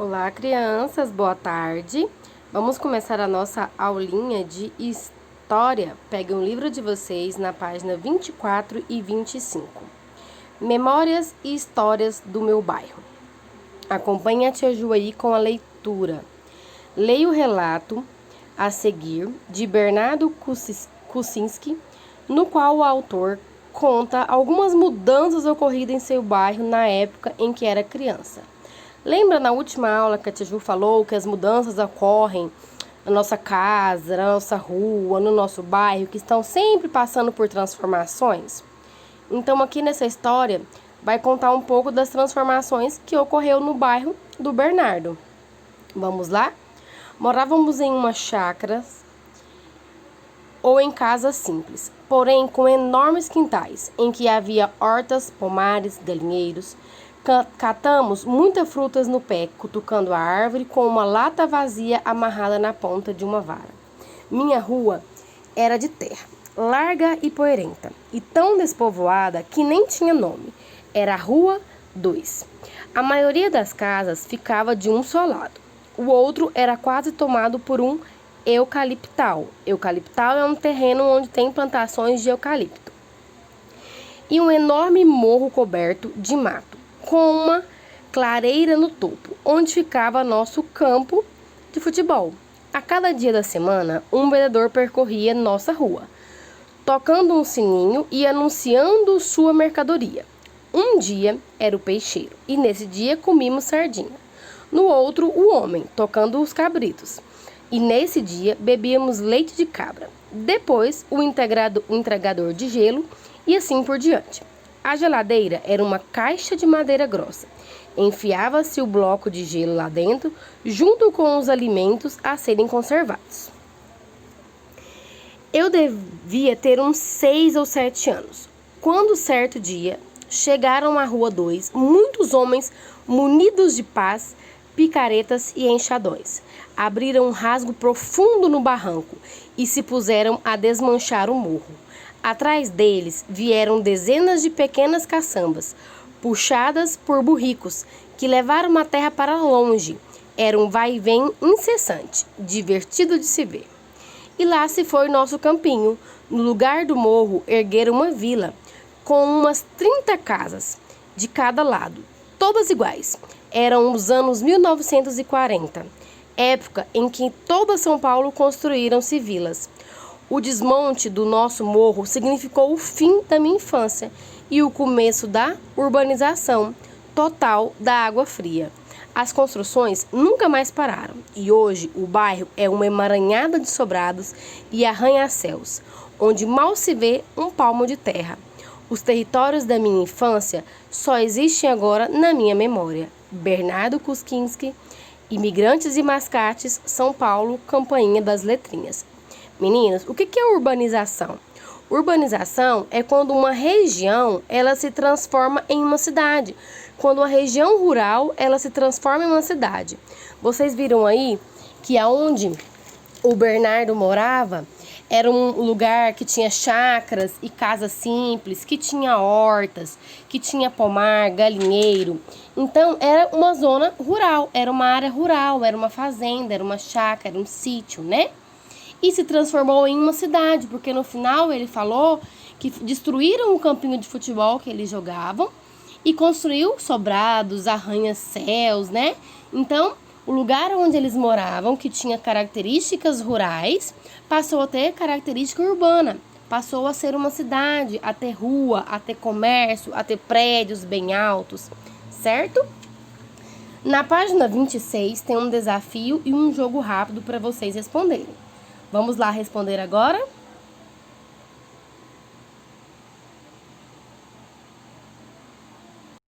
Olá, crianças, boa tarde. Vamos começar a nossa aulinha de história. Peguem um livro de vocês na página 24 e 25. Memórias e histórias do meu bairro. Acompanhe a tia Ju aí com a leitura. Leia o relato a seguir de Bernardo Kucinski, no qual o autor conta algumas mudanças ocorridas em seu bairro na época em que era criança. Lembra na última aula que a tia Ju falou que as mudanças ocorrem na nossa casa, na nossa rua, no nosso bairro, que estão sempre passando por transformações? Então aqui nessa história vai contar um pouco das transformações que ocorreu no bairro do Bernardo. Vamos lá? Morávamos em uma chácara ou em casas simples, porém com enormes quintais, em que havia hortas, pomares, galinheiros. Catamos muitas frutas no pé, cutucando a árvore com uma lata vazia amarrada na ponta de uma vara. Minha rua era de terra, larga e poeirenta, e tão despovoada que nem tinha nome. Era a Rua 2. A maioria das casas ficava de um só lado. O outro era quase tomado por um eucaliptal. Eucaliptal é um terreno onde tem plantações de eucalipto. E um enorme morro coberto de mato, com uma clareira no topo, onde ficava nosso campo de futebol. A cada dia da semana, um vendedor percorria nossa rua, tocando um sininho e anunciando sua mercadoria. Um dia era o peixeiro, e nesse dia comíamos sardinha. No outro, o homem, tocando os cabritos. E nesse dia, bebíamos leite de cabra. Depois, o entregador de gelo, e assim por diante. A geladeira era uma caixa de madeira grossa. Enfiava-se o bloco de gelo lá dentro, junto com os alimentos a serem conservados. Eu devia ter uns 6 ou 7 anos, quando certo dia chegaram à Rua 2 muitos homens munidos de pás, picaretas e enxadões. Abriram um rasgo profundo no barranco e se puseram a desmanchar o morro. Atrás deles vieram dezenas de pequenas caçambas, puxadas por burricos, que levaram a terra para longe. Era um vai-vem incessante, divertido de se ver. E lá se foi nosso campinho. No lugar do morro ergueram uma vila, com umas 30 casas, de cada lado, todas iguais. Eram os anos 1940, época em que toda São Paulo construíram-se vilas. O desmonte do nosso morro significou o fim da minha infância e o começo da urbanização total da Água Fria. As construções nunca mais pararam e hoje o bairro é uma emaranhada de sobrados e arranha-céus, onde mal se vê um palmo de terra. Os territórios da minha infância só existem agora na minha memória. Bernardo Kucinski, Imigrantes e Mascates, São Paulo, Campainha das Letrinhas. Meninas, o que é urbanização? Urbanização é quando uma região ela se transforma em uma cidade. Quando uma região rural ela se transforma em uma cidade. Vocês viram aí que aonde o Bernardo morava era um lugar que tinha chácaras e casas simples, que tinha hortas, que tinha pomar, galinheiro. Então era uma zona rural, era uma área rural, era uma fazenda, era uma chácara, era um sítio, né? E se transformou em uma cidade, porque no final ele falou que destruíram o campinho de futebol que eles jogavam e construiu sobrados, arranha-céus, né? Então, o lugar onde eles moravam, que tinha características rurais, passou a ter característica urbana. Passou a ser uma cidade, a ter rua, a ter comércio, a ter prédios bem altos, certo? Na página 26 tem um desafio e um jogo rápido para vocês responderem. Vamos lá responder agora?